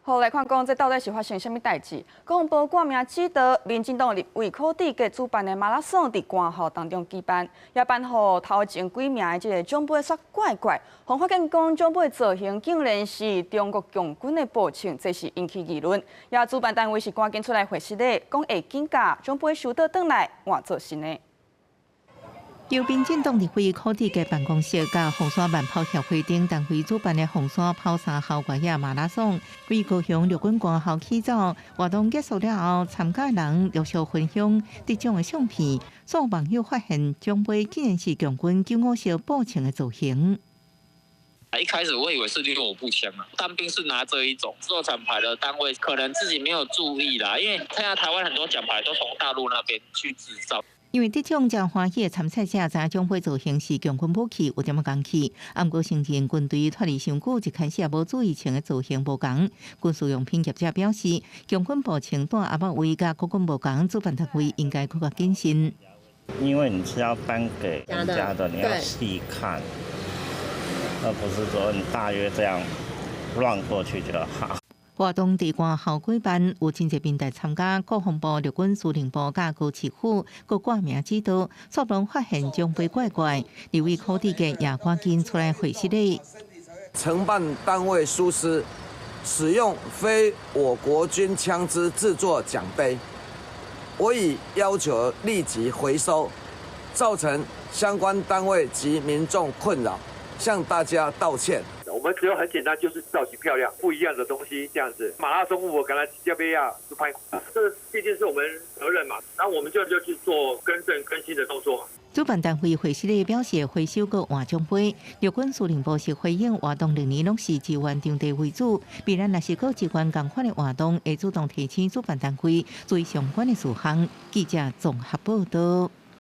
好，来看讲这到底是发生什么代志？公布冠名指导，民进党立委柯志给主办的马拉松伫官校当中举办，也颁予头前几名的这个奖杯煞怪怪，红发现讲奖杯造型竟然是中国共军的步枪，这是引起议论。也主办单位是赶紧出来回实例，讲会紧甲奖杯收到转来换做新的。 由民进党立委柯志嘅办公室甲红山慢跑协会等单位主办的红山跑3校越野马拉松，为高雄陆军官校起走。活动结束了后，参加人陆续分享得奖的相片。所有网友发现奖杯竟然是共军956式步枪的造型。 一开始我以为是655步枪啊，当兵是拿这一种做奖牌的单位，可能自己没有注意啦，因为现在台湾很多奖牌都从大陆那边去制造。 因为得奖真欢喜的参赛者，知影奖杯造型是共军武器，有点仔讲起。不过承认军队脱离伤久，一开始也无注意穿的造型无同。军事用品业者表示，共军步枪带阿伯位甲国军无同，主办单位应该更加谨慎。因为你是要颁给人家的，你要细看，而不是说你大约这样乱过去就好。 活动伫官校举办，有真侪民代参加，国防部、陆军司令部、甲高市府各挂名指导，所人发现奖杯怪怪，立委柯志嘅也赶紧出来回实例。承办单位疏失，使用非我国军枪支制作奖杯，我已要求立即回收，造成相关单位及民众困扰，向大家道歉。 我们只有很简单，就是造型漂亮，不一样的东西这样子。马拉松我跟他要不要就拍，这毕竟是我们责任嘛，然后我们就去做更正更新的动作。主办单位回实例表示，回收个换奖杯，陆军司令部是回应活动历年拢是支援场地为主，必然若是个支援同款的活动，会主动提醒主办单位注意相关的事项。记者综合报道。